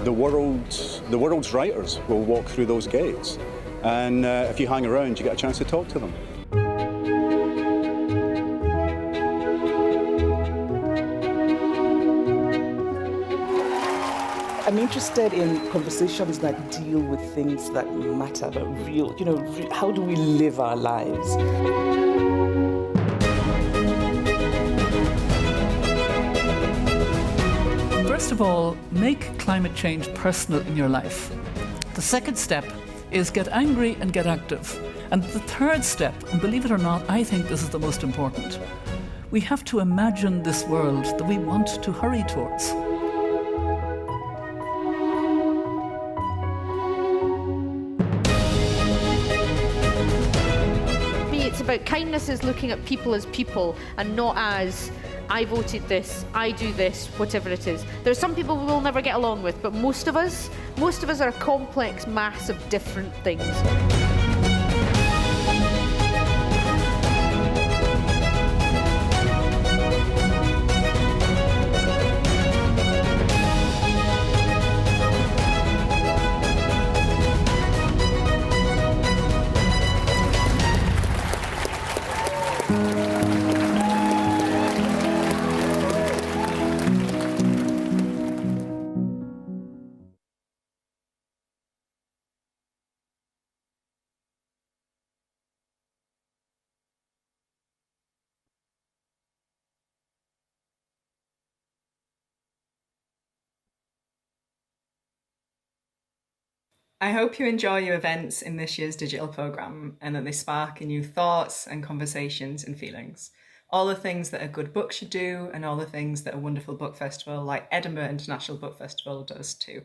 The world's writers will walk through those gates, and if you hang around, you get a chance to talk to them. I'm interested in conversations that deal with things that matter, that real, how do we live our lives? First of all, make climate change personal in your life. The second step is get angry and get active. And the third step, and believe it or not, I think this is the most important. We have to imagine this world that we want to hurry towards. It's about kindness is looking at people as people and not as I voted this, I do this, whatever it is. There's some people we will never get along with, but most of us are a complex mass of different things. I hope you enjoy your events in this year's digital programme and that they spark in you thoughts and conversations and feelings. All the things that a good book should do and all the things that a wonderful book festival like Edinburgh International Book Festival does too.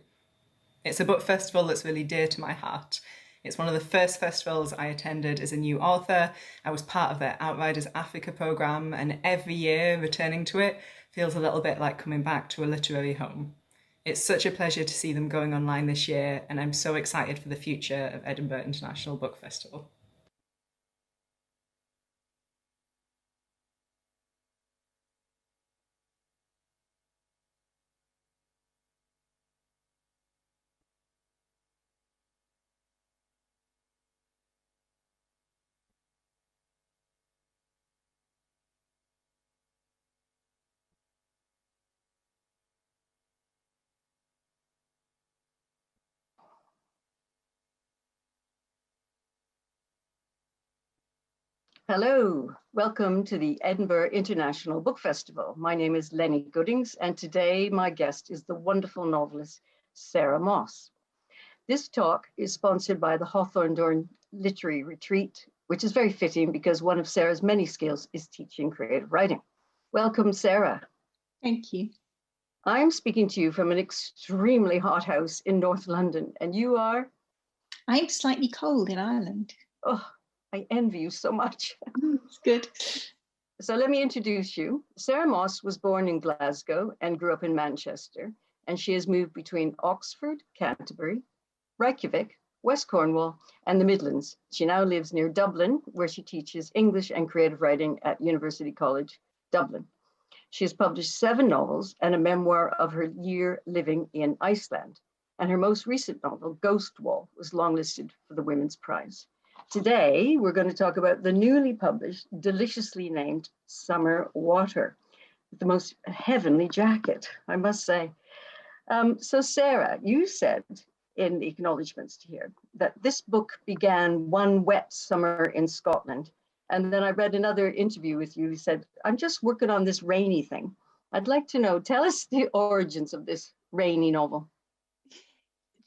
It's a book festival that's really dear to my heart. It's one of the first festivals I attended as a new author. I was part of their Outriders Africa programme, and every year returning to it feels a little bit like coming back to a literary home. It's such a pleasure to see them going online this year, and I'm so excited for the future of Edinburgh International Book Festival. Hello, welcome to the Edinburgh International Book Festival. My name is Lennie Goodings, and today my guest is the wonderful novelist, Sarah Moss. This talk is sponsored by the Hawthorndorn Literary Retreat, which is very fitting because one of Sarah's many skills is teaching creative writing. Welcome, Sarah. Thank you. I'm speaking to you from an extremely hot house in North London, and you are? I'm slightly cold in Ireland. Oh, I envy you so much. It's good. So let me introduce you. Sarah Moss was born in Glasgow and grew up in Manchester, and she has moved between Oxford, Canterbury, Reykjavik, West Cornwall, and the Midlands. She now lives near Dublin, where she teaches English and creative writing at University College, Dublin. She has published 7 novels and a memoir of her year living in Iceland. And her most recent novel, Ghost Wall, was longlisted for the Women's Prize. Today, we're going to talk about the newly published, deliciously named Summerwater, with the most heavenly jacket, I must say. So Sarah, you said in the acknowledgements here that this book began one wet summer in Scotland. And then I read another interview with you. You said, I'm just working on this rainy thing. I'd like to know, tell us the origins of this rainy novel.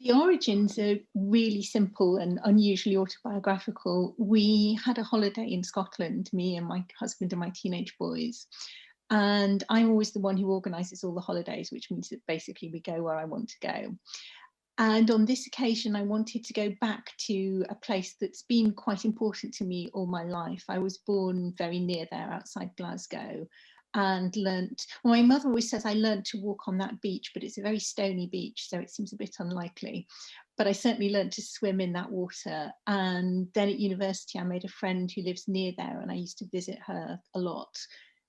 The origins are really simple and unusually autobiographical. We had a holiday in Scotland, me and my husband and my teenage boys. And I'm always the one who organises all the holidays, which means that basically we go where I want to go. And on this occasion, I wanted to go back to a place that's been quite important to me all my life. I was born very near there outside Glasgow and learnt, well, my mother always says I learnt to walk on that beach, but it's a very stony beach, so it seems a bit unlikely. But I certainly learnt to swim in that water. And then at university, I made a friend who lives near there, and I used to visit her a lot.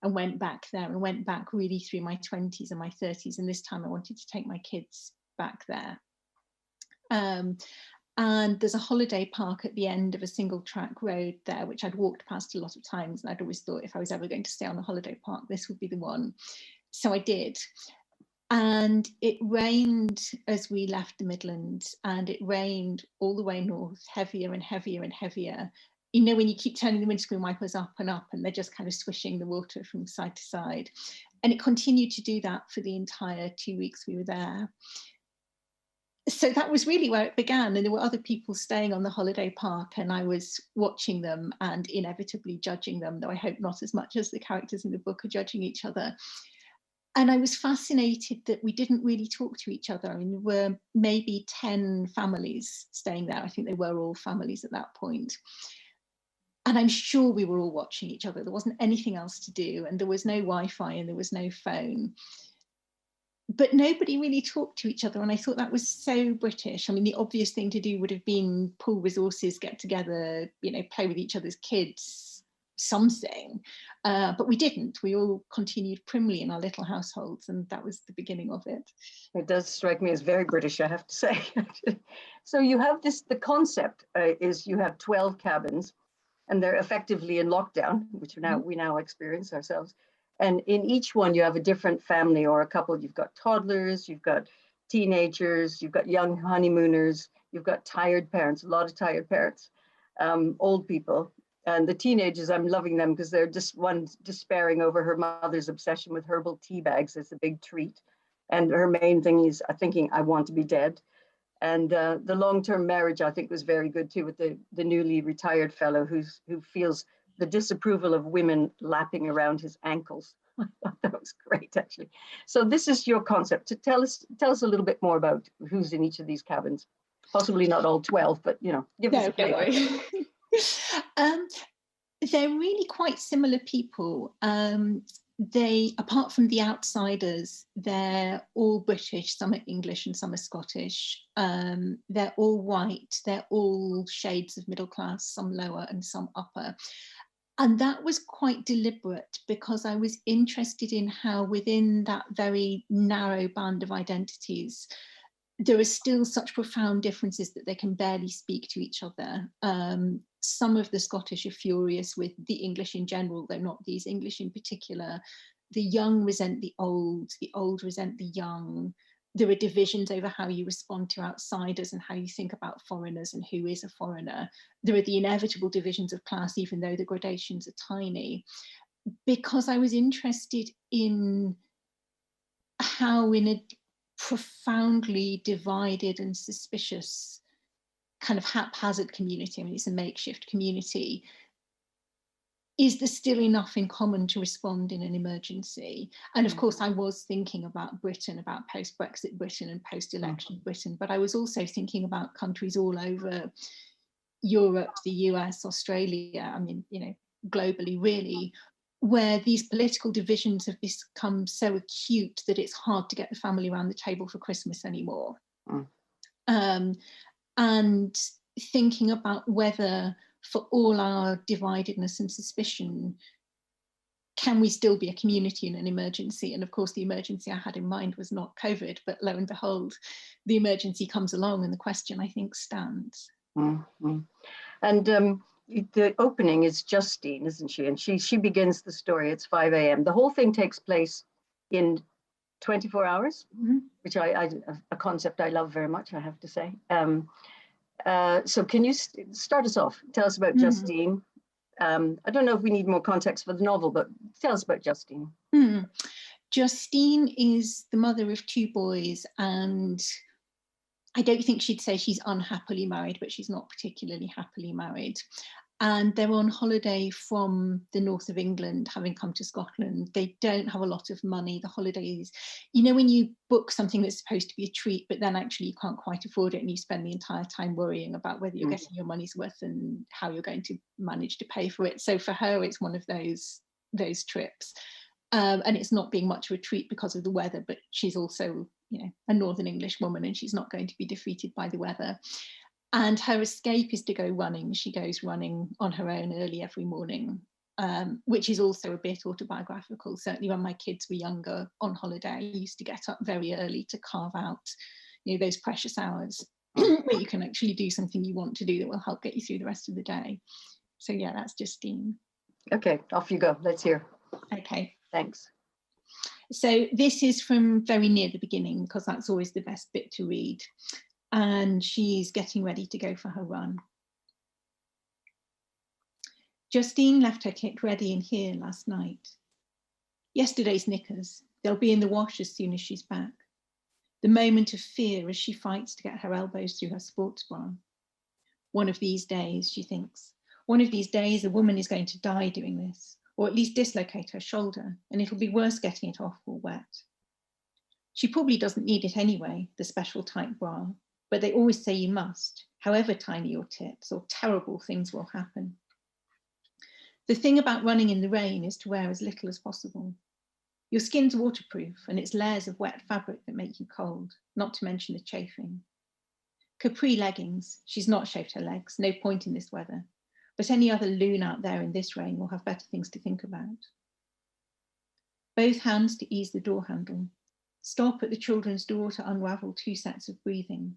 and went back there, and went back really through my 20s and my 30s. And this time I wanted to take my kids back there. And there's a holiday park at the end of a single track road there, which I'd walked past a lot of times. And I'd always thought if I was ever going to stay on a holiday park, this would be the one. So I did. And it rained as we left the Midlands, and it rained all the way north, heavier and heavier and heavier. You know, when you keep turning the windscreen wipers up and they're just kind of swishing the water from side to side. And it continued to do that for the entire 2 weeks we were there. So that was really where it began. And there were other people staying on the holiday park, and I was watching them and inevitably judging them, though I hope not as much as the characters in the book are judging each other. And I was fascinated that we didn't really talk to each other. I mean, there were maybe 10 families staying there. I think they were all families at that point. And I'm sure we were all watching each other. There wasn't anything else to do, and there was no Wi-Fi and there was no phone. But nobody really talked to each other, and I thought that was so British. I mean, the obvious thing to do would have been pool resources, get together, you know, play with each other's kids, something. But we didn't. We all continued primly in our little households, and that was the beginning of it. It does strike me as very British, I have to say. So you have this, the concept is you have 12 cabins, and they're effectively in lockdown, which we now experience ourselves. And in each one, you have a different family or a couple. You've got toddlers, you've got teenagers, you've got young honeymooners, you've got tired parents, a lot of tired parents, old people. And the teenagers, I'm loving them because they're just one despairing over her mother's obsession with herbal tea bags as a big treat. And her main thing is thinking, I want to be dead. And the long-term marriage, I think, was very good too, with the newly retired fellow who feels the disapproval of women lapping around his ankles. I thought that was great, actually. So this is your concept. To tell us a little bit more about who's in each of these cabins. Possibly not all 12, but, you know, give us a flavor. They're really quite similar people. They, apart from the outsiders, they're all British, some are English and some are Scottish. They're all white, they're all shades of middle class, some lower and some upper. And that was quite deliberate because I was interested in how within that very narrow band of identities, there are still such profound differences that they can barely speak to each other. Some of the Scottish are furious with the English in general, though not these English in particular. The young resent the old resent the young. There are divisions over how you respond to outsiders and how you think about foreigners and who is a foreigner. There are the inevitable divisions of class, even though the gradations are tiny. Because I was interested in how in a profoundly divided and suspicious kind of haphazard community, I mean, it's a makeshift community, is there still enough in common to respond in an emergency? And of course, I was thinking about Britain, about post-Brexit Britain and post-election Britain, but I was also thinking about countries all over Europe, the US, Australia, I mean, you know, globally, really, where these political divisions have become so acute that it's hard to get the family around the table for Christmas anymore. And thinking about whether, for all our dividedness and suspicion, can we still be a community in an emergency? And of course, the emergency I had in mind was not COVID, but lo and behold, the emergency comes along and the question, I think, stands. Mm-hmm. And the opening is Justine, isn't she? And she begins the story. It's 5 a.m. The whole thing takes place in 24 hours, which a concept I love very much, I have to say. So can you start us off? Tell us about Justine. I don't know if we need more context for the novel, but tell us about Justine. Justine is the mother of 2 boys, and I don't think she'd say she's unhappily married, but she's not particularly happily married. And they're on holiday from the north of England, having come to Scotland. They don't have a lot of money. The holidays, you know, when you book something that's supposed to be a treat, but then actually you can't quite afford it and you spend the entire time worrying about whether you're getting your money's worth and how you're going to manage to pay for it. So for her, it's one of those trips. And it's not being much of a treat because of the weather, but she's also, you know, a Northern English woman and she's not going to be defeated by the weather. And her escape is to go running. She goes running on her own early every morning. which is also a bit autobiographical. Certainly when my kids were younger on holiday, I used to get up very early to carve out, those precious hours where you can actually do something you want to do that will help get you through the rest of the day. So yeah, that's Justine. Okay, off you go. Let's hear. Okay. Thanks. So this is from very near the beginning, because that's always the best bit to read. And she's getting ready to go for her run. Justine left her kit ready in here last night. Yesterday's knickers, they'll be in the wash as soon as she's back. The moment of fear as she fights to get her elbows through her sports bra. One of these days, she thinks, one of these days a woman is going to die doing this, or at least dislocate her shoulder, and it'll be worse getting it off or wet. She probably doesn't need it anyway, the special type bra, but they always say you must, however tiny your tits, or terrible things will happen. The thing about running in the rain is to wear as little as possible. Your skin's waterproof, and it's layers of wet fabric that make you cold, not to mention the chafing. Capri leggings, she's not shaved her legs, no point in this weather, but any other loon out there in this rain will have better things to think about. Both hands to ease the door handle. Stop at the children's door to unravel 2 sets of breathing.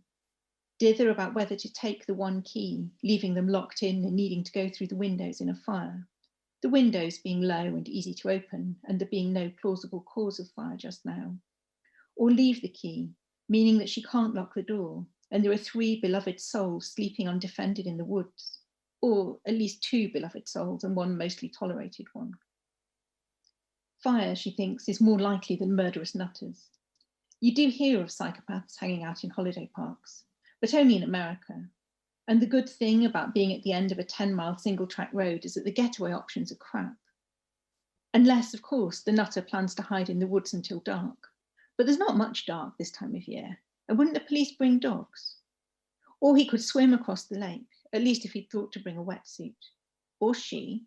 Dither about whether to take the one key, leaving them locked in and needing to go through the windows in a fire. The windows being low and easy to open, and there being no plausible cause of fire just now. Or leave the key, meaning that she can't lock the door, and there are 3 beloved souls sleeping undefended in the woods, or at least 2 beloved souls and 1 mostly tolerated one. Fire, she thinks, is more likely than murderous nutters. You do hear of psychopaths hanging out in holiday parks, but only in America. And the good thing about being at the end of a 10-mile single-track road is that the getaway options are crap. Unless, of course, the nutter plans to hide in the woods until dark. But there's not much dark this time of year, and wouldn't the police bring dogs? Or he could swim across the lake, at least if he'd thought to bring a wetsuit. Or she,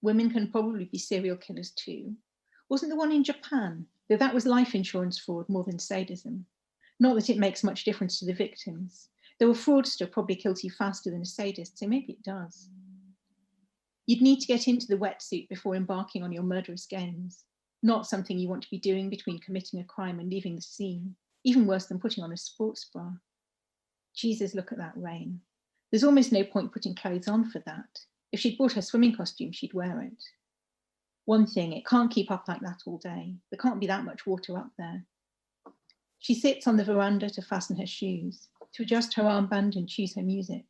women can probably be serial killers too. Wasn't the one in Japan, though that was life insurance fraud more than sadism. Not that it makes much difference to the victims. Though a fraudster probably kills you faster than a sadist, so maybe it does. You'd need to get into the wetsuit before embarking on your murderous games. Not something you want to be doing between committing a crime and leaving the scene. Even worse than putting on a sports bra. Jesus, look at that rain. There's almost no point putting clothes on for that. If she'd bought her swimming costume, she'd wear it. One thing, it can't keep up like that all day. There can't be that much water up there. She sits on the veranda to fasten her shoes, to adjust her armband and choose her music.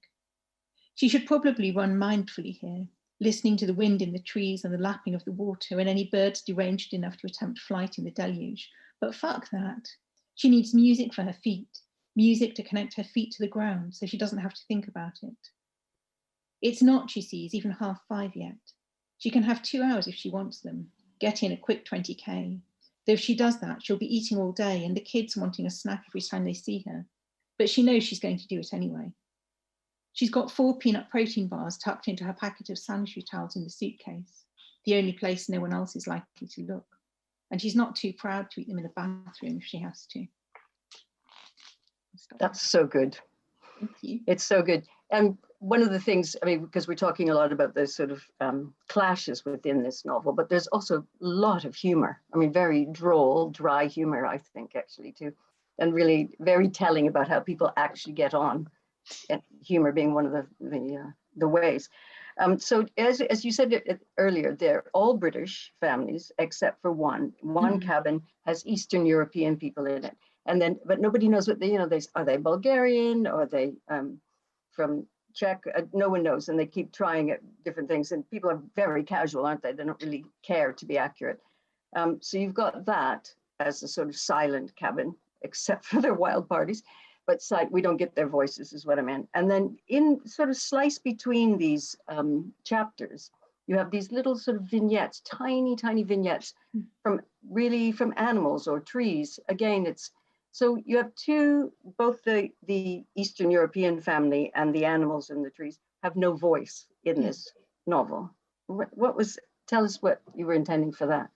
She should probably run mindfully here, listening to the wind in the trees and the lapping of the water and any birds deranged enough to attempt flight in the deluge. But fuck that. She needs music for her feet, music to connect her feet to the ground so she doesn't have to think about it. It's not, she sees, even 5:30 yet. She can have 2 hours if she wants them, get in a quick 20k. Though if she does that, she'll be eating all day and the kids wanting a snack every time they see her. But she knows she's going to do it anyway. She's got 4 peanut protein bars tucked into her packet of sanitary towels in the suitcase, the only place no one else is likely to look. And she's not too proud to eat them in the bathroom if she has to. That's so good. Thank you. It's so good. And one of the things, I mean, because we're talking a lot about the sort of clashes within this novel, but there's also a lot of humor. I mean, very droll, dry humor, I think, actually, too. And really very telling about how people actually get on. And humor being one of the ways. So as you said earlier, they're all British families, except for one. One cabin has Eastern European people in it. And then, but nobody knows what are they Bulgarian? Or are they from Czech? No one knows. And they keep trying at different things. And people are very casual, aren't they? They don't really care to be accurate. So you've got that as a sort of silent cabin, except for their wild parties. But we don't get their voices is what I meant. And then in sort of sliced between these chapters, you have these little sort of vignettes, tiny, tiny vignettes from animals or trees. Again, so you have both the Eastern European family and the animals in the trees have no voice in this novel. Tell us what you were intending for that.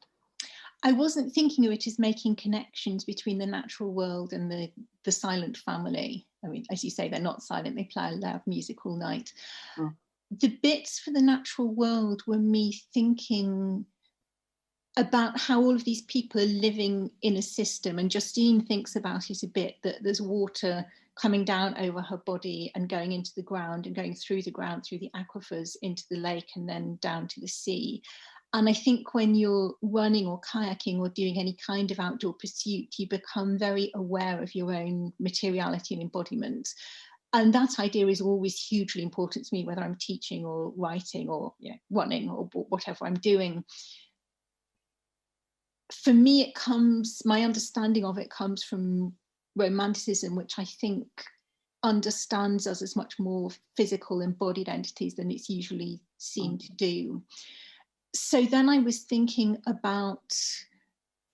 I wasn't thinking of it as making connections between the natural world and the silent family. I mean, as you say, they're not silent, they play loud music all night. the bits for the natural world were me thinking about how all of these people are living in a system. And Justine thinks about it a bit, that there's water coming down over her body and going into the ground and going through the ground, through the aquifers, into the lake and then down to the sea. And I think when you're running or kayaking or doing any kind of outdoor pursuit, you become very aware of your own materiality and embodiment. And that idea is always hugely important to me, whether I'm teaching or writing or running or whatever I'm doing. For me, it comes, my understanding of it comes from Romanticism, which I think understands us as much more physical embodied entities than it's usually seen to do. So then I was thinking about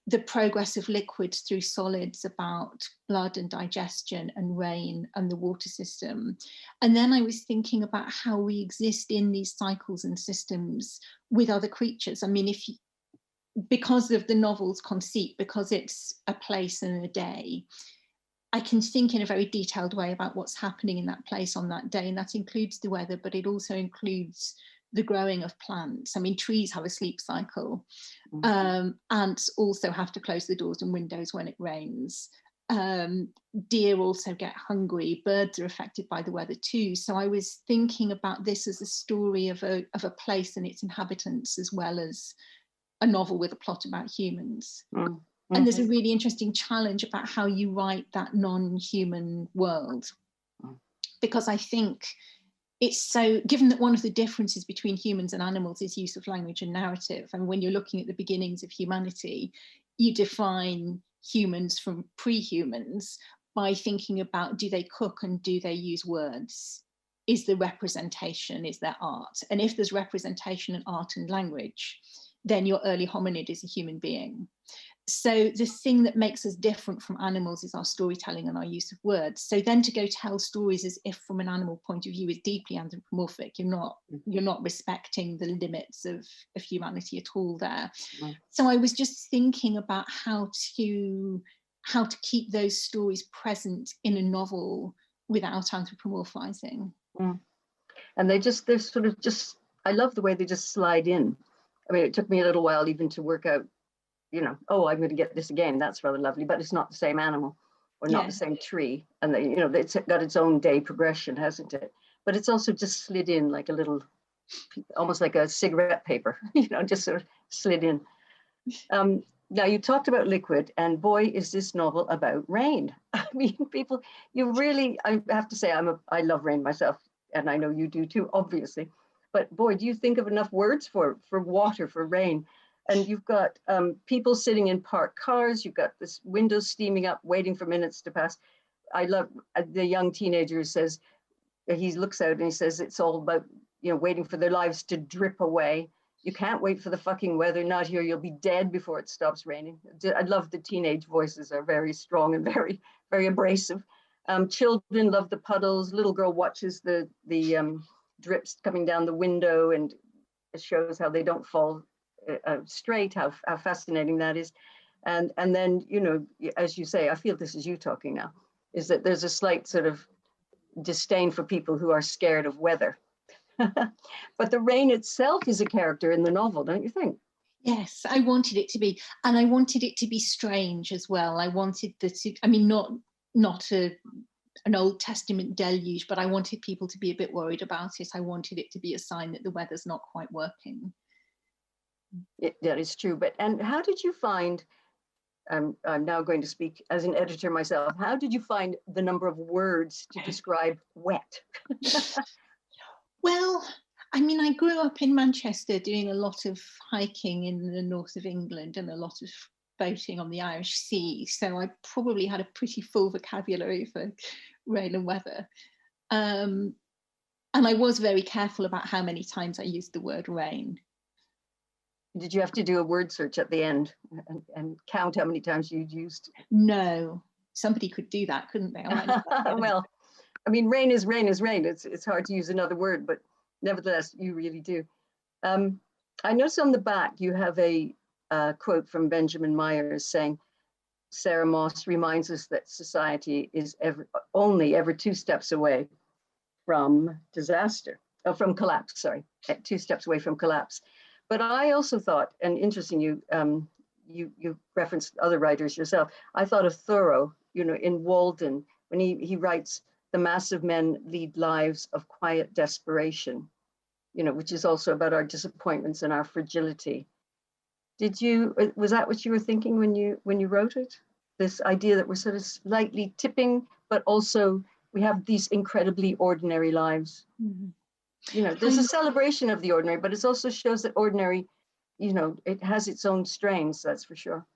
the progress of liquids through solids, about blood and digestion and rain and the water system. And then I was thinking about how we exist in these cycles and systems with other creatures. I mean, because of the novel's conceit, because it's a place and a day, I can think in a very detailed way about what's happening in that place on that day. And that includes the weather, but it also includes the growing of plants. I mean, trees have a sleep cycle. Ants also have to close the doors and windows when it rains. Deer also get hungry. Birds are affected by the weather too. So I was thinking about this as a story of a place and its inhabitants, as well as a novel with a plot about humans. And there's a really interesting challenge about how you write that non-human world. Because I think it's so, given that one of the differences between humans and animals is use of language and narrative, and when you're looking at the beginnings of humanity, you define humans from pre-humans by thinking about, do they cook and do they use words? Is there representation? Is there art? And if there's representation and art and language, then your early hominid is a human being. So the thing that makes us different from animals is our storytelling and our use of words. So then to go tell stories as if from an animal point of view is deeply anthropomorphic. You're not respecting the limits of humanity at all there. So I was just thinking about how to keep those stories present in a novel without anthropomorphizing. And they're sort of just, I love the way they just slide in. I mean, it took me a little while even to work out, oh, I'm going to get this again. That's rather lovely, but it's not the same animal or not the same tree. And, it's got its own day progression, hasn't it? But it's also just slid in like a little, almost like a cigarette paper, just sort of slid in. Now, you talked about liquid, and boy, is this novel about rain. I mean, people, I have to say, I love rain myself, and I know you do too, obviously. But boy, do you think of enough words for water, for rain? And you've got people sitting in parked cars. You've got this windows steaming up, waiting for minutes to pass. I love the young teenager who says, he looks out and he says, it's all about, waiting for their lives to drip away. You can't wait for the fucking weather. Not here. You'll be dead before it stops raining. I love the teenage voices are very strong and very, very abrasive. Children love the puddles. Little girl watches the drips coming down the window, and it shows how they don't fall straight, how fascinating that is. And then, as you say, I feel this is you talking now, is that there's a slight sort of disdain for people who are scared of weather. But the rain itself is a character in the novel, don't you think? Yes, I wanted it to be, and I wanted it to be strange as well. I wanted not an Old Testament deluge, but I wanted people to be a bit worried about it. I wanted it to be a sign that the weather's not quite working. That is true. And how did you find, I'm now going to speak as an editor myself, how did you find the number of words to describe wet? Well, I mean, I grew up in Manchester doing a lot of hiking in the north of England and a lot of boating on the Irish Sea. So I probably had a pretty full vocabulary for rain and weather. And I was very careful about how many times I used the word rain. Did you have to do a word search at the end and count how many times you'd used? No, somebody could do that, couldn't they? Well, I mean, rain is rain is rain. It's hard to use another word, but nevertheless, you really do. I noticed on the back you have a quote from Benjamin Myers saying, Sarah Moss reminds us that society is only ever 2 steps away from disaster. from collapse, sorry, 2 steps away from collapse. But I also thought, and interesting, you referenced other writers yourself, I thought of Thoreau, in Walden, when he writes, the massive men lead lives of quiet desperation, which is also about our disappointments and our fragility. Was that what you were thinking when you wrote it? This idea that we're sort of slightly tipping, but also we have these incredibly ordinary lives. Mm-hmm. There's a celebration of the ordinary, but it also shows that ordinary, it has its own strains, that's for sure.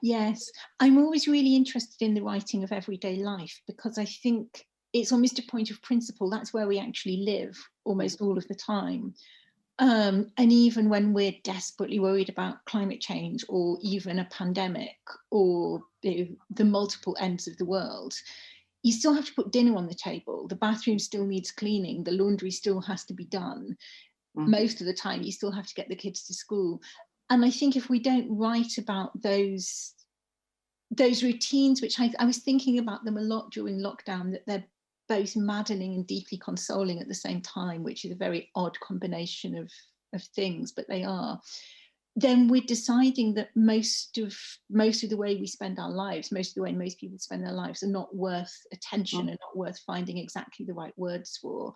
Yes, I'm always really interested in the writing of everyday life, because I think it's almost a point of principle. That's where we actually live almost all of the time. And even when we're desperately worried about climate change, or even a pandemic, or the multiple ends of the world, you still have to put dinner on the table. The bathroom still needs cleaning. The laundry still has to be done. Mm-hmm. Most of the time, you still have to get the kids to school. And I think if we don't write about those routines, which I was thinking about them a lot during lockdown, that they're both maddening and deeply consoling at the same time, which is a very odd combination of things, but they are, then we're deciding that most of the way we spend our lives, most of the way most people spend their lives, are not worth attention and not worth finding exactly the right words for.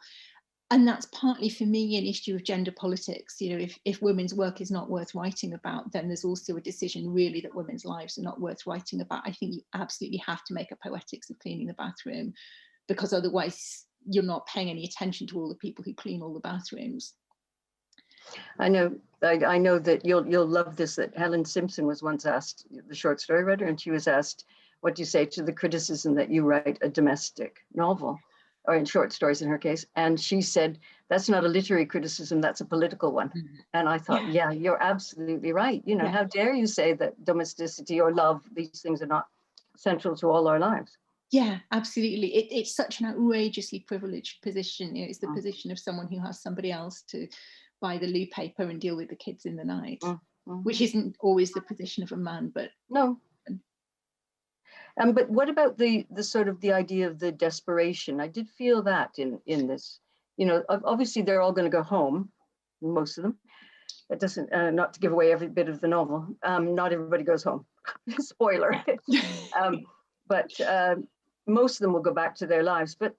And that's partly, for me, an issue of gender politics. If women's work is not worth writing about, then there's also a decision really that women's lives are not worth writing about. I think you absolutely have to make a poetics of cleaning the bathroom, because otherwise you're not paying any attention to all the people who clean all the bathrooms. I know that you'll love this, that Helen Simpson was once asked, the short story writer, and she was asked, what do you say to the criticism that you write a domestic novel, or in short stories in her case? And she said, that's not a literary criticism, that's a political one. Mm-hmm. And I thought, yeah, you're absolutely right. How dare you say that domesticity or love, these things are not central to all our lives? Yeah, absolutely. It's such an outrageously privileged position. It's the position of someone who has somebody else to buy the loo paper and deal with the kids in the night, which isn't always the position of a man, but no. But what about the sort of the idea of the desperation? I did feel that in this. Obviously they're all going to go home, most of them. It doesn't, not to give away every bit of the novel. Not everybody goes home. Spoiler. But most of them will go back to their lives. But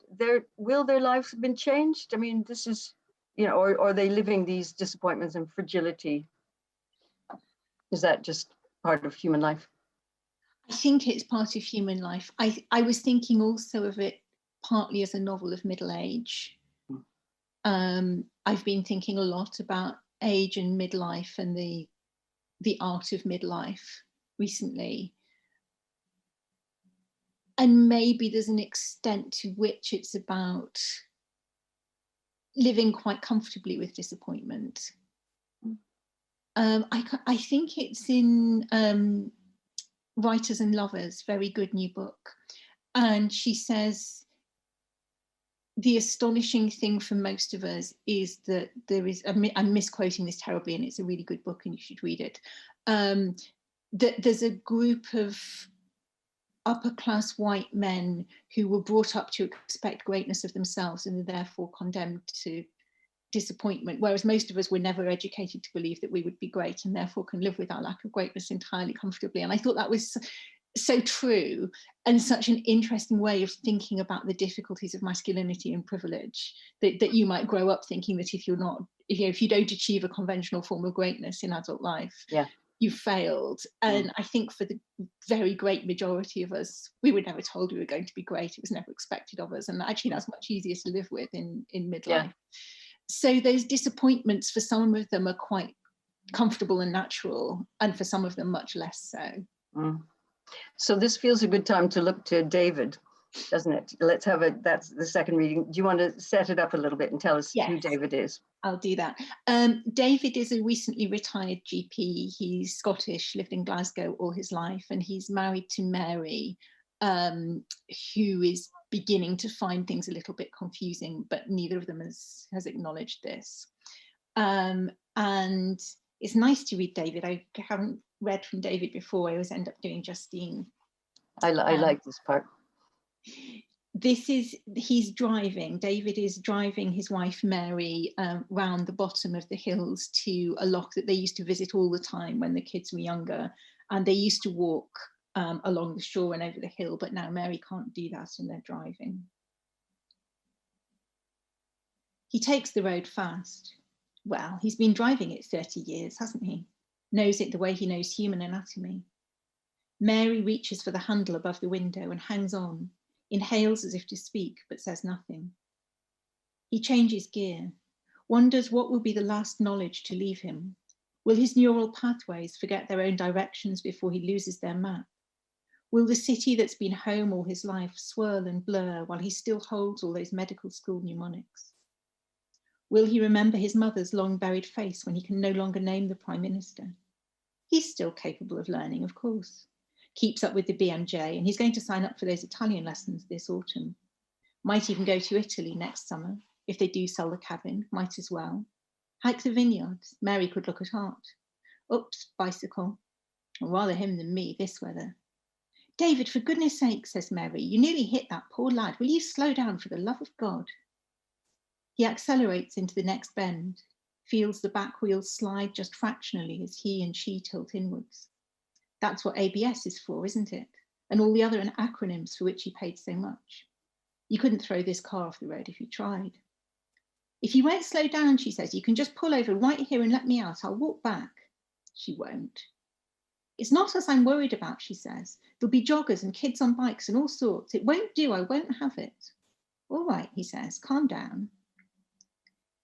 will their lives have been changed? I mean, this is, or are they living these disappointments and fragility? Is that just part of human life? I think it's part of human life. I was thinking also of it partly as a novel of middle age. I've been thinking a lot about age and midlife and the art of midlife recently. And maybe there's an extent to which it's about living quite comfortably with disappointment. I think it's in Writers and Lovers, very good new book. And she says, the astonishing thing for most of us is that there is, I'm misquoting this terribly, and it's a really good book and you should read it, that there's a group of upper class white men who were brought up to expect greatness of themselves and are therefore condemned to disappointment, whereas most of us were never educated to believe that we would be great and therefore can live with our lack of greatness entirely comfortably. And I thought that was so true, and such an interesting way of thinking about the difficulties of masculinity and privilege, that you might grow up thinking that if you don't achieve a conventional form of greatness in adult life, you failed. And I think for the very great majority of us, we were never told we were going to be great. It was never expected of us. And actually that's much easier to live with in midlife. Yeah. So those disappointments, for some of them, are quite comfortable and natural, and for some of them much less so. So this feels a good time to look to David, doesn't it? Let's have that's the second reading. Do you want to set it up a little bit and tell us who David is? I'll do that. David is a recently retired GP. He's Scottish, lived in Glasgow all his life, and he's married to Mary, who is beginning to find things a little bit confusing, but neither of them has acknowledged this. And it's nice to read David. I haven't read from David before. I always end up doing Justine. I like this part. he's driving, David is driving his wife Mary round the bottom of the hills to a loch that they used to visit all the time when the kids were younger. And they used to walk along the shore and over the hill, but now Mary can't do that and they're driving. He takes the road fast. Well, he's been driving it 30 years, hasn't he? Knows it the way he knows human anatomy. Mary reaches for the handle above the window and hangs on, inhales as if to speak, but says nothing. He changes gear, wonders what will be the last knowledge to leave him. Will his neural pathways forget their own directions before he loses their map? Will the city that's been home all his life swirl and blur while he still holds all those medical school mnemonics? Will he remember his mother's long buried face when he can no longer name the Prime Minister? He's still capable of learning, of course. Keeps up with the BMJ, and he's going to sign up for those Italian lessons this autumn. Might even go to Italy next summer. If they do sell the cabin, might as well. Hike the vineyards. Mary could look at art. Oops, bicycle. Rather him than me this weather. David, for goodness sake, says Mary, you nearly hit that poor lad. Will you slow down for the love of God? He accelerates into the next bend, feels the back wheels slide just fractionally as he and she tilt inwards. That's what ABS is for, isn't it? And all the other acronyms for which he paid so much. You couldn't throw this car off the road if you tried. If you won't slow down, she says, you can just pull over right here and let me out. I'll walk back. She won't. It's not us I'm worried about, she says. There'll be joggers and kids on bikes and all sorts. It won't do, I won't have it. All right, he says, calm down.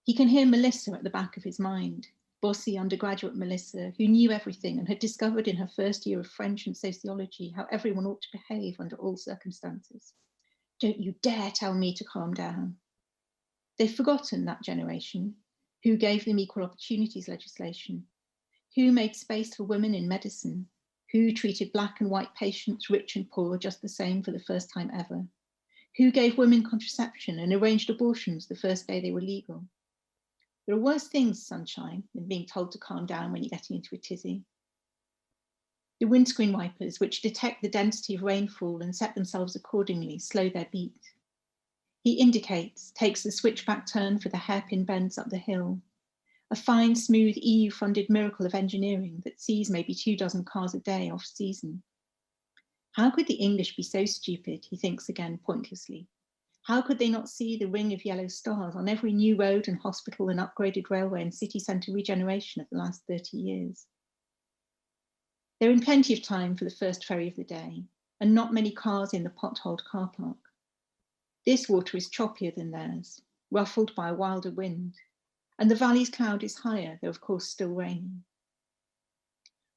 He can hear Melissa at the back of his mind, bossy undergraduate Melissa, who knew everything and had discovered in her first year of French and sociology how everyone ought to behave under all circumstances. Don't you dare tell me to calm down. They've forgotten that generation. Who gave them equal opportunities legislation? Who made space for women in medicine? Who treated black and white patients, rich and poor, just the same for the first time ever? Who gave women contraception and arranged abortions the first day they were legal? There are worse things, sunshine, than being told to calm down when you're getting into a tizzy. The windscreen wipers, which detect the density of rainfall and set themselves accordingly, slow their beat. He indicates, takes the switchback turn for the hairpin bends up the hill, a fine, smooth EU-funded miracle of engineering that sees maybe 24 cars a day off season. How could the English be so stupid, he thinks again pointlessly. How could they not see the ring of yellow stars on every new road and hospital and upgraded railway and city centre regeneration of the last 30 years? They're in plenty of time for the first ferry of the day, and not many cars in the potholed car park. This water is choppier than theirs, ruffled by a wilder wind, and the valley's cloud is higher, though of course still raining.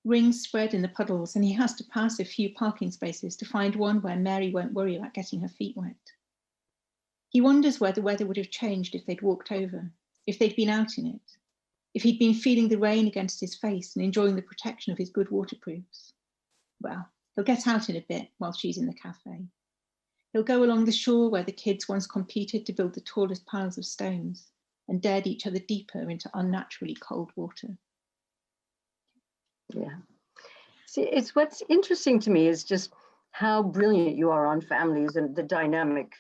Rings spread in the puddles, and he has to pass a few parking spaces to find one where Mary won't worry about getting her feet wet. He wonders where the weather would have changed if they'd walked over, if they'd been out in it, if he'd been feeling the rain against his face and enjoying the protection of his good waterproofs. Well, he'll get out in a bit while she's in the cafe. He'll go along the shore where the kids once competed to build the tallest piles of stones and dared each other deeper into unnaturally cold water. Yeah. See, it's what's interesting to me is just how brilliant you are on families and the dynamic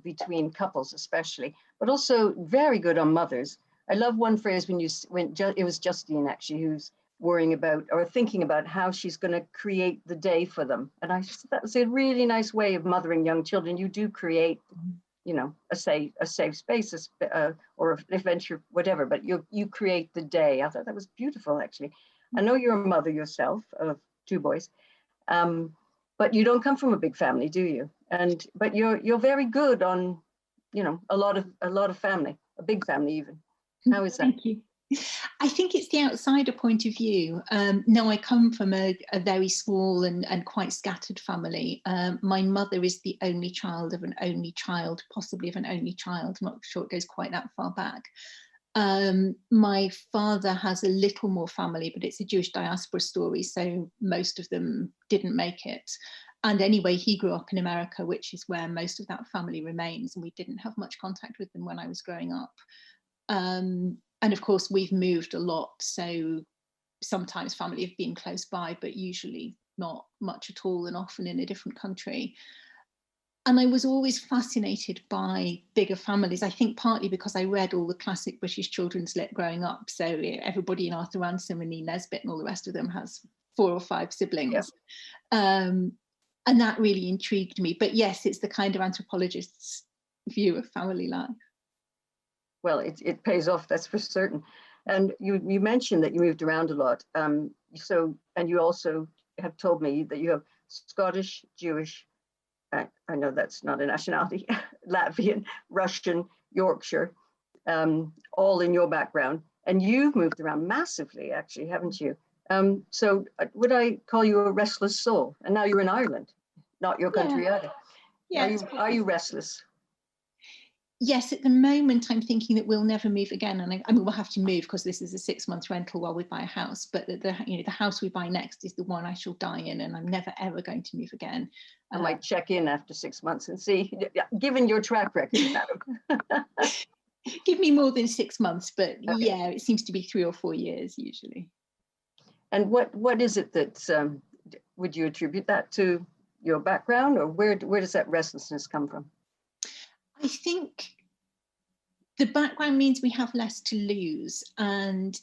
between couples especially, but also very good on mothers. I love one phrase when it was Justine actually who's worrying about or thinking about how she's going to create the day for them. And that was a really nice way of mothering young children. You do create, you know, a safe space or an adventure, whatever, but you create the day. I thought that was beautiful, actually. I know you're a mother yourself of 2 boys. But you don't come from a big family, do you? But you're very good on, you know, a lot of family, a big family even. How is that? Thank you. I think it's the outsider point of view. No, I come from a very small and quite scattered family. My mother is the only child of an only child, possibly of an only child. I'm not sure it goes quite that far back. My father has a little more family, but it's a Jewish diaspora story, so most of them didn't make it. And anyway, he grew up in America, which is where most of that family remains, and we didn't have much contact with them when I was growing up. And of course, we've moved a lot, so sometimes family have been close by, but usually not much at all, and often in a different country. And I was always fascinated by bigger families. I think partly because I read all the classic British children's lit growing up. So everybody in Arthur Ransom and Lee Nesbitt and all the rest of them has 4 or 5 siblings. And that really intrigued me. But yes, it's the kind of anthropologist's view of family life. Well, it pays off, that's for certain. And you mentioned that you moved around a lot. And you also have told me that you have Scottish, Jewish, I know that's not a nationality, Latvian, Russian, Yorkshire, all in your background. And you've moved around massively, actually, haven't you? So would I call you a restless soul? And now you're in Ireland, not your country either. Yeah. Are you restless? Yes, at the moment, I'm thinking that we'll never move again. And I mean, we'll have to move because this is a 6-month rental while we buy a house. But the house we buy next is the one I shall die in, and I'm never, ever going to move again. I might check in after 6 months and see, given your track record, madam. Give me more than 6 months, but okay. Yeah, it seems to be 3 or 4 years usually. And what is it that, would you attribute that to your background, or where does that restlessness come from? I think the background means we have less to lose. And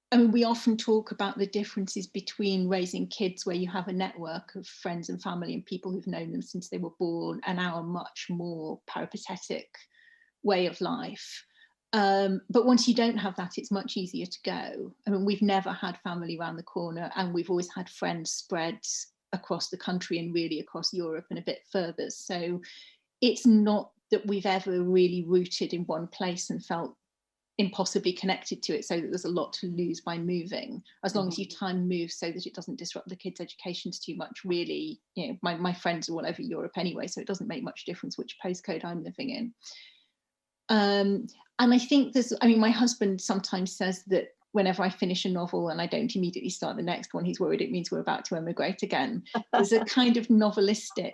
I mean, we often talk about the differences between raising kids where you have a network of friends and family and people who've known them since they were born, and our much more peripatetic way of life. But once you don't have that, it's much easier to go. I mean, we've never had family around the corner, and we've always had friends spread across the country and really across Europe and a bit further. So it's not that we've ever really rooted in one place and felt impossibly connected to it, so that there's a lot to lose by moving, as long as you time move so that it doesn't disrupt the kids' educations too much. Really, my friends are all over Europe anyway, so it doesn't make much difference which postcode I'm living in. And I think my husband sometimes says that whenever I finish a novel and I don't immediately start the next one, he's worried it means we're about to emigrate again. There's a kind of novelistic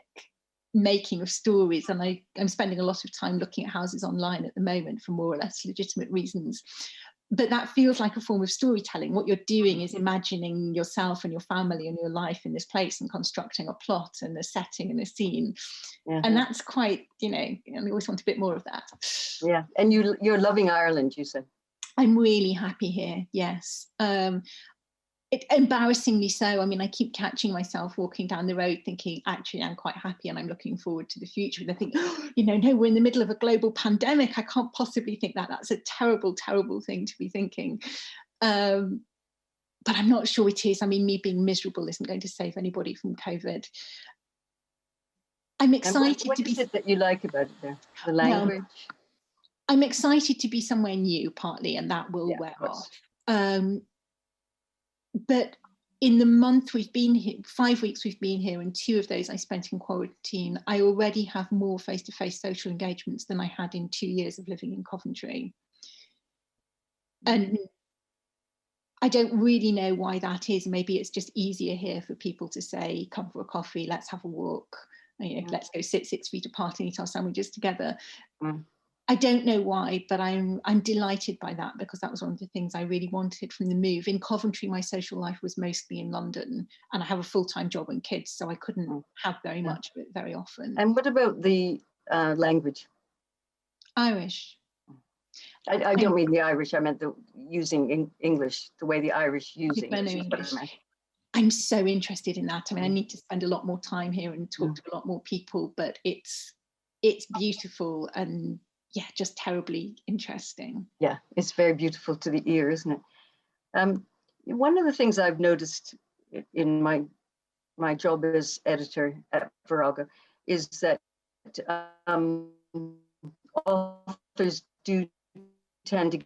making of stories, and I'm spending a lot of time looking at houses online at the moment for more or less legitimate reasons, but that feels like a form of storytelling. What you're doing is imagining yourself and your family and your life in this place and constructing a plot and a setting and a scene. And that's quite, I always want a bit more of that. Yeah. And you're loving Ireland, you said. I'm really happy here, yes. Embarrassingly so. I mean, I keep catching myself walking down the road thinking, actually, I'm quite happy and I'm looking forward to the future. And I think, no, we're in the middle of a global pandemic. I can't possibly think that. That's a terrible, terrible thing to be thinking. But I'm not sure it is. I mean, me being miserable isn't going to save anybody from COVID. I'm excited what to be... What is it that you like about it there? The language? Well, I'm excited to be somewhere new, partly, and that will wear off. But in the month we've been here, 5 weeks we've been here, and 2 of those I spent in quarantine, I already have more face-to-face social engagements than I had in 2 years of living in Coventry. And I don't really know why that is. Maybe it's just easier here for people to say, come for a coffee, let's have a walk, let's go sit 6 feet apart and eat our sandwiches together. I don't know why, but I'm delighted by that, because that was one of the things I really wanted from the move. In Coventry, my social life was mostly in London, and I have a full-time job and kids, so I couldn't have very much of it very often. And what about the language? Irish. I don't mean the Irish, I meant the using English, the way the Irish use English. I'm so interested in that. I mean, I need to spend a lot more time here and talk to a lot more people, but it's beautiful and just terribly interesting. Yeah, it's very beautiful to the ear, isn't it? One of the things I've noticed in my job as editor at Virago is that authors do tend to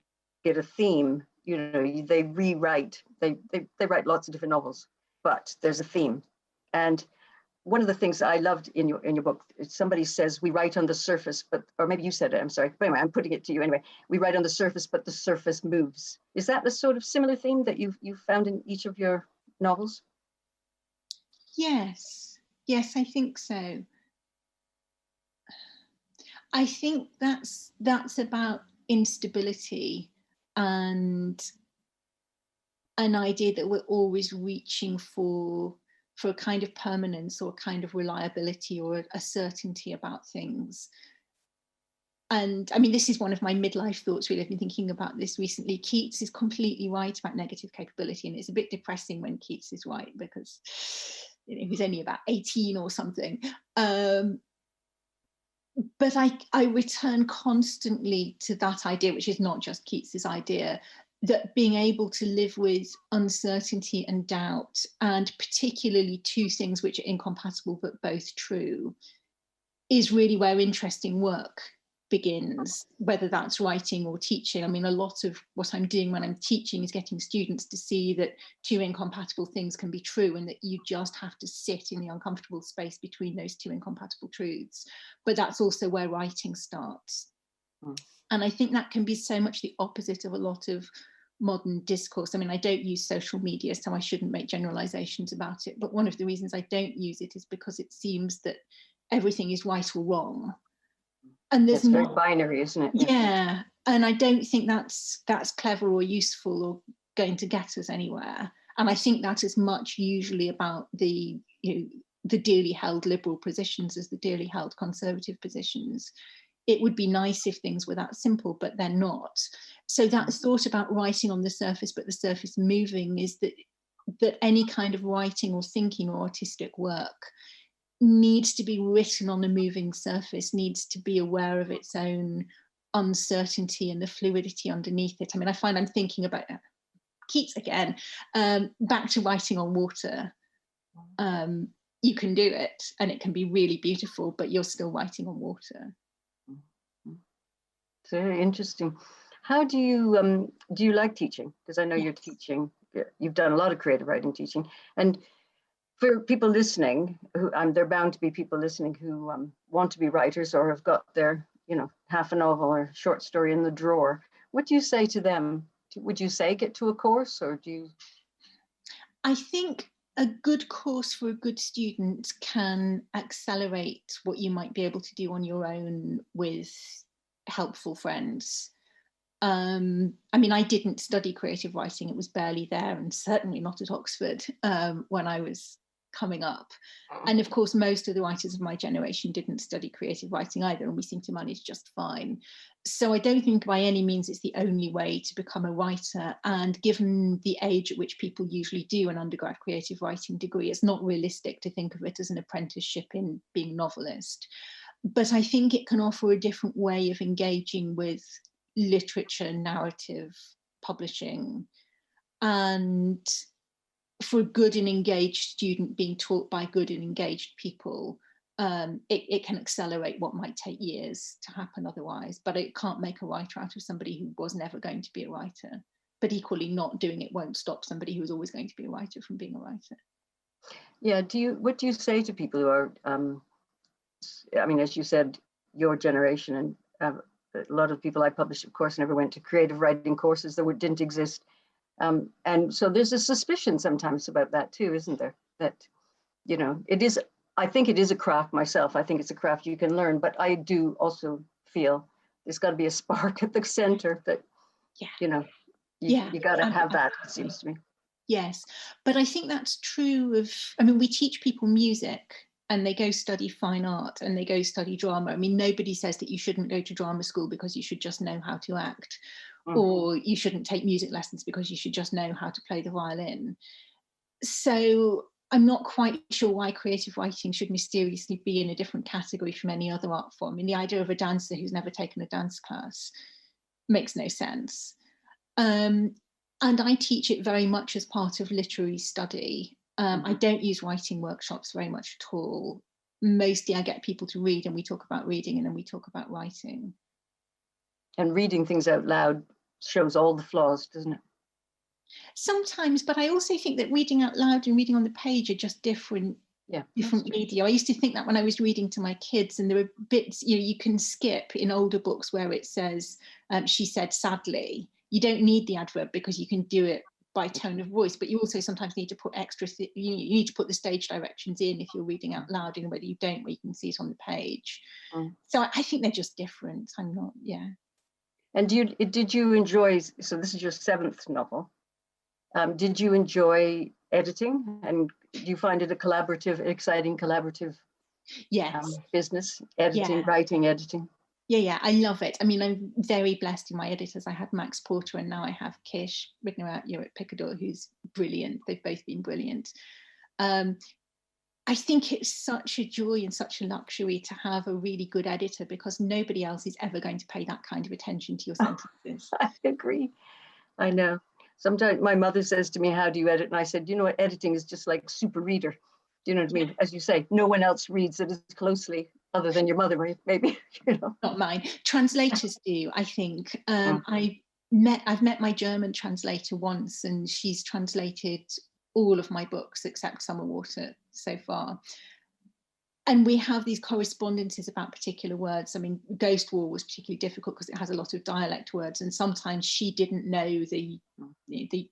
get a theme. They rewrite. They write lots of different novels, but there's a theme. And one of the things I loved in your book, somebody says we write on the surface, or maybe you said it, I'm sorry. But anyway, I'm putting it to you anyway. We write on the surface, but the surface moves. Is that a sort of similar theme that you've found in each of your novels? Yes, I think so. I think that's about instability and an idea that we're always reaching for for a kind of permanence or a kind of reliability or a certainty about things. And I mean, this is one of my midlife thoughts, really. I've been thinking about this recently. Keats is completely right about negative capability, and it's a bit depressing when Keats is right, because he's only about 18 or something. But I return constantly to that idea, which is not just Keats's idea, that being able to live with uncertainty and doubt, and particularly two things which are incompatible but both true, is really where interesting work begins, whether that's writing or teaching. I mean, a lot of what I'm doing when I'm teaching is getting students to see that two incompatible things can be true, and that you just have to sit in the uncomfortable space between those two incompatible truths. But that's also where writing starts. And I think that can be so much the opposite of a lot of modern discourse. I mean, I don't use social media, so I shouldn't make generalizations about it. But one of the reasons I don't use it is because it seems that everything is right or wrong. And there's it's very binary, isn't it? Yeah, and I don't think that's clever or useful or going to get us anywhere. And I think that is much usually about the dearly held liberal positions as the dearly held conservative positions. It would be nice if things were that simple, but they're not. So that thought about writing on the surface, but the surface moving, is that any kind of writing or thinking or artistic work needs to be written on a moving surface, needs to be aware of its own uncertainty and the fluidity underneath it. I mean, I find I'm thinking about Keats again, back to writing on water. You can do it and it can be really beautiful, but you're still writing on water. It's very interesting. How do you like teaching? Because I know you're teaching, you've done a lot of creative writing teaching. And for people listening, there are bound to be people listening who want to be writers or have got their, half a novel or short story in the drawer. What do you say to them? Would you say get to a course, or do you? I think a good course for a good student can accelerate what you might be able to do on your own with helpful friends. I mean, I didn't study creative writing. It was barely there, and certainly not at Oxford when I was coming up. And of course, most of the writers of my generation didn't study creative writing either, and we seem to manage just fine. So I don't think by any means it's the only way to become a writer. And given the age at which people usually do an undergrad creative writing degree, it's not realistic to think of it as an apprenticeship in being a novelist. But I think it can offer a different way of engaging with literature, narrative, publishing. And for a good and engaged student being taught by good and engaged people, it can accelerate what might take years to happen otherwise. But it can't make a writer out of somebody who was never going to be a writer. But equally, not doing it won't stop somebody who was always going to be a writer from being a writer. Yeah, what do you say to people who are, I mean, as you said, your generation, and a lot of people I published, of course, never went to creative writing courses that didn't exist. And so there's a suspicion sometimes about that too, isn't there? That, it is, I think it is a craft myself. I think it's a craft you can learn, but I do also feel there's got to be a spark at the center that, you got to have that, it seems to me. Yes, but I think that's true of, I mean, we teach people music and they go study fine art and they go study drama. I mean, nobody says that you shouldn't go to drama school because you should just know how to act. Or you shouldn't take music lessons because you should just know how to play the violin. So I'm not quite sure why creative writing should mysteriously be in a different category from any other art form. I mean, the idea of a dancer who's never taken a dance class makes no sense. And I teach it very much as part of literary study. I don't use writing workshops very much at all. Mostly I get people to read and we talk about reading and then we talk about writing. And reading things out loud shows all the flaws, doesn't it? Sometimes, but I also think that reading out loud and reading on the page are just different media. I used to think that when I was reading to my kids, and there were bits, you can skip in older books where it says, she said sadly. You don't need the adverb because you can do it by tone of voice, but you also sometimes need to put extra, you need to put the stage directions in if you're reading out loud in a way that you don't, where you can see it on the page. So I think they're just different. I'm not, And did you enjoy, so this is your 7th novel, Did you enjoy editing, and do you find it a collaborative, exciting collaborative Yes. business? Editing, writing, editing. Yeah, I love it. I mean, I'm very blessed in my editors. I had Max Porter, and now I have Kish Ridner at Picador, who's brilliant. They've both been brilliant. I think it's such a joy and such a luxury to have a really good editor, because nobody else is ever going to pay that kind of attention to your sentences. I agree. I know. Sometimes my mother says to me, "How do you edit?" And I said, "You know what? Editing is just like super reader. Do you know what I mean? As you say, no one else reads it as closely other than your mother, maybe." You know, not mine. Translators do, I think. I've met my German translator once, and she's translated all of my books except Summerwater so far. And we have these correspondences about particular words. I mean, Ghost War was particularly difficult because it has a lot of dialect words, and sometimes she didn't know the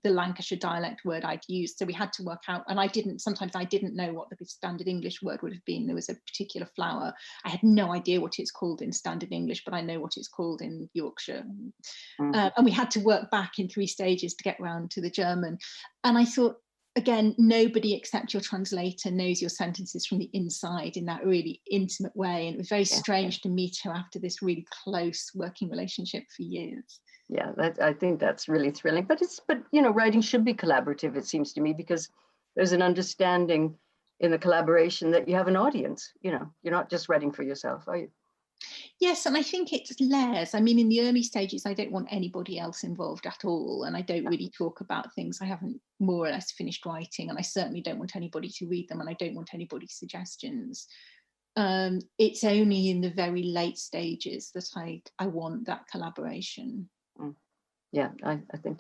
Lancashire dialect word I'd used, so we had to work out. And sometimes I didn't know what the standard English word would have been. There was a particular flower, I had no idea what it's called in standard English, but I know what it's called in Yorkshire. And we had to work back in 3 stages to get round to the German. And I thought, again, nobody except your translator knows your sentences from the inside in that really intimate way. And it was very strange to meet her after this really close working relationship for years. Yeah, I think that's really thrilling. But you know, writing should be collaborative, it seems to me, because there's an understanding in the collaboration that you have an audience. You know, you're not just writing for yourself, are you? Yes, and I think it's layers. I mean, in the early stages, I don't want anybody else involved at all. And I don't really talk about things I haven't more or less finished writing. And I certainly don't want anybody to read them. And I don't want anybody's suggestions. It's only in the very late stages that I want that collaboration. Yeah, I think.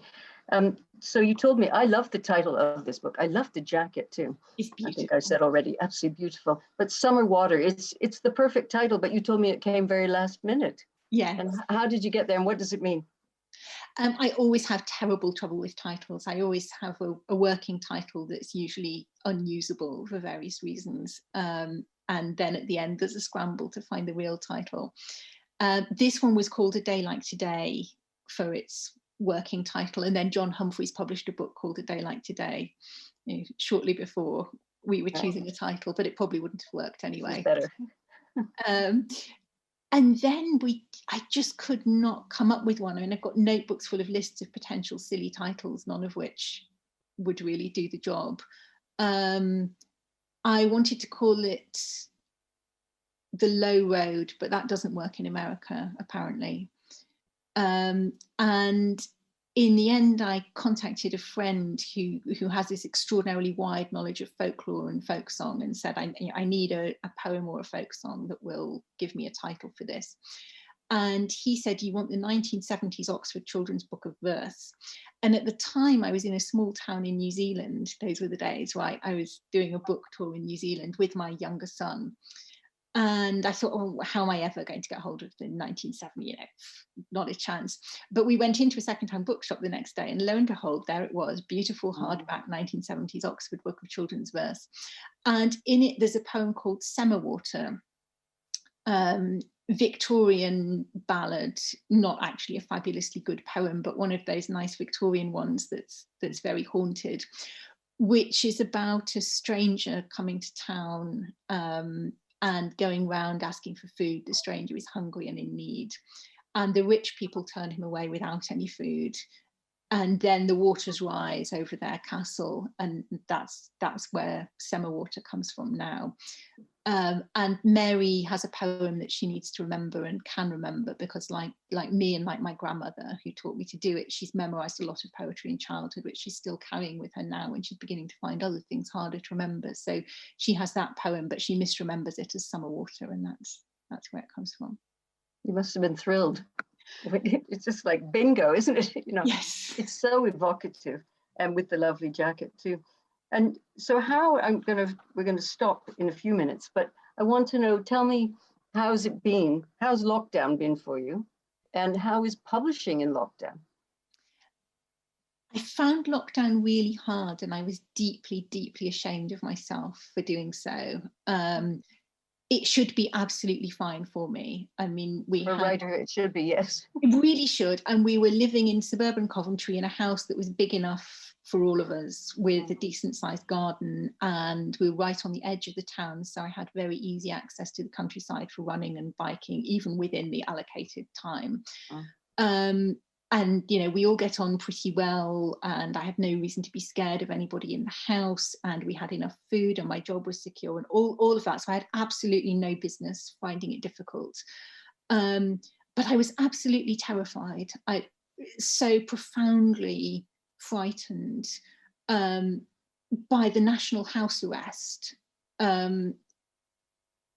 So you told me, I love the title of this book. I love the jacket too. It's beautiful. I think I said already, absolutely beautiful. But Summerwater, it's the perfect title, but you told me it came very last minute. Yeah. And how did you get there, and what does it mean? I always have terrible trouble with titles. I always have a working title that's usually unusable for various reasons. And then at the end, there's a scramble to find the real title. This one was called A Day Like Today for its working title, and then John Humphreys published a book called A Day Like Today, you know, shortly before we were choosing a title, but it probably wouldn't have worked anyway. Better. And then I just could not come up with one. I mean, I've got notebooks full of lists of potential silly titles, none of which would really do the job. I wanted to call it The Low Road, but that doesn't work in America, apparently. And in the end, I contacted a friend who has this extraordinarily wide knowledge of folklore and folk song, and said, I need a poem or a folk song that will give me a title for this. And he said, you want the 1970s Oxford Children's Book of Verse. And at the time, I was in a small town in New Zealand. Those were the days, right? I was doing a book tour in New Zealand with my younger son. And I thought, oh, how am I ever going to get hold of the 1970? You know, not a chance. But we went into a second-hand bookshop the next day, and lo and behold, there it was, beautiful hardback 1970s Oxford Book of Children's Verse. And in it, there's a poem called Summerwater, Victorian ballad, not actually a fabulously good poem, but one of those nice Victorian ones that's very haunted, which is about a stranger coming to town and going round asking for food. The stranger is hungry and in need, and the rich people turn him away without any food. And then the waters rise over their castle, and that's where Summerwater comes from now. And Mary has a poem that she needs to remember and can remember, because like me and like my grandmother who taught me to do it, she's memorized a lot of poetry in childhood, which she's still carrying with her now, and she's beginning to find other things harder to remember. So she has that poem, but she misremembers it as Summerwater, and that's where it comes from. You must have been thrilled. It's just like bingo, isn't it? You know, yes, it's so evocative, and with the lovely jacket too. And so we're going to stop in a few minutes, but I want to know, tell me, how's it been? How's lockdown been for you? And how is publishing in lockdown? I found lockdown really hard, and I was deeply, deeply ashamed of myself for doing so. It should be absolutely fine for me. I mean, for a writer, it should be, yes. It really should. And we were living in suburban Coventry in a house that was big enough for all of us, with a decent sized garden, and we were right on the edge of the town, so I had very easy access to the countryside for running and biking, even within the allocated time. And you know, we all get on pretty well, and I had no reason to be scared of anybody in the house, and we had enough food, and my job was secure, and all of that. So I had absolutely no business finding it difficult. But I was absolutely terrified. I so profoundly frightened by the national house arrest. And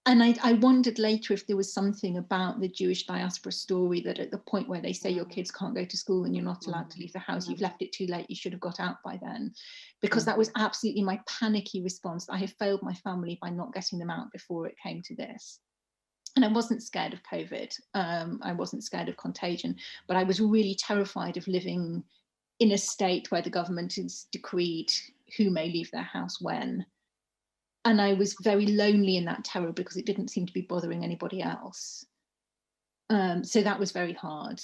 I wondered later if there was something about the Jewish diaspora story, that at the point where they say your kids can't go to school and you're not allowed to leave the house, you've left it too late, you should have got out by then. Because that was absolutely my panicky response. I have failed my family by not getting them out before it came to this. And I wasn't scared of COVID. I wasn't scared of contagion, but I was really terrified of living in a state where the government has decreed who may leave their house when. And I was very lonely in that terror because it didn't seem to be bothering anybody else. So that was very hard.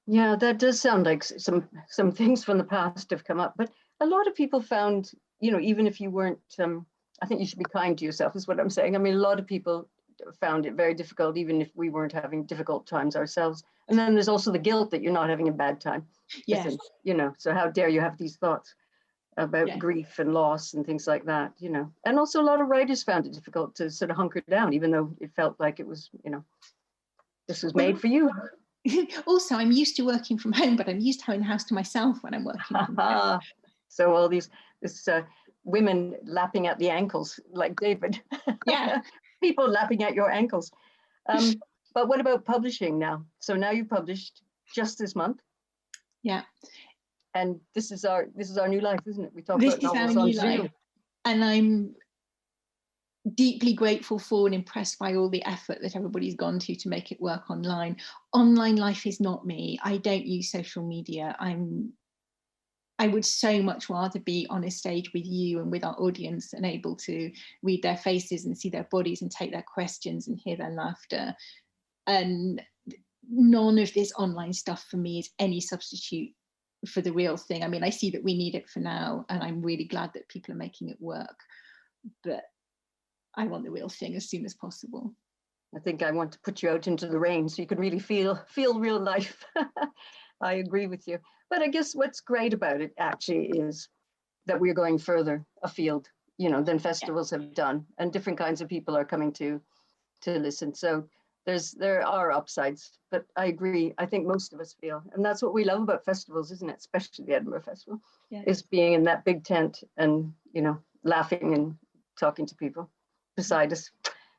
Yeah, that does sound like some things from the past have come up. But a lot of people found, you know, even if you weren't, I think you should be kind to yourself is what I'm saying. I mean, a lot of people found it very difficult, even if we weren't having difficult times ourselves. And then there's also the guilt that you're not having a bad time. Yes. Listen, you know, so how dare you have these thoughts about grief and loss and things like that, you know. And also a lot of writers found it difficult to sort of hunker down, even though it felt like it was, you know, this was made for you. Also, I'm used to working from home, but I'm used to having the house to myself when I'm working from home. So all this women lapping at the ankles, like David. Yeah. People lapping at your ankles. But what about publishing now? So now you published just this month. Yeah. And this is our new life, isn't it? We talk This about is our novels on new Zoom. life. And I'm deeply grateful for and impressed by all the effort that everybody's gone to make it work online. Online life is not me. I don't use social media. I would so much rather be on a stage with you and with our audience and able to read their faces and see their bodies and take their questions and hear their laughter. And none of this online stuff for me is any substitute for the real thing. I mean, I see that we need it for now, and I'm really glad that people are making it work. But I want the real thing as soon as possible. I think I want to put you out into the rain so you can really feel real life. I agree with you. But I guess what's great about it actually is that we're going further afield, you know, than festivals have done, and different kinds of people are coming to listen. So there are upsides, but I agree. I think most of us feel, and that's what we love about festivals, isn't it? Especially the Edinburgh Festival, is being in that big tent and, you know, laughing and talking to people beside us.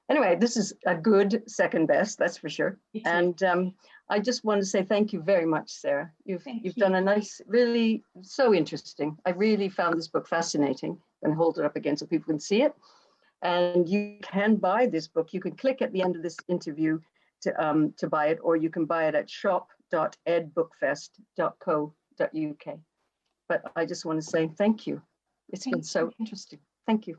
Anyway, this is a good second best, that's for sure. And I just want to say thank you very much, Sarah. You've done a nice, really so interesting. I really found this book fascinating. I'm going to hold it up again so people can see it. And you can buy this book. You can click at the end of this interview to buy it, or you can buy it at shop.edbookfest.co.uk. But I just want to say thank you. It's been so interesting. Thank you.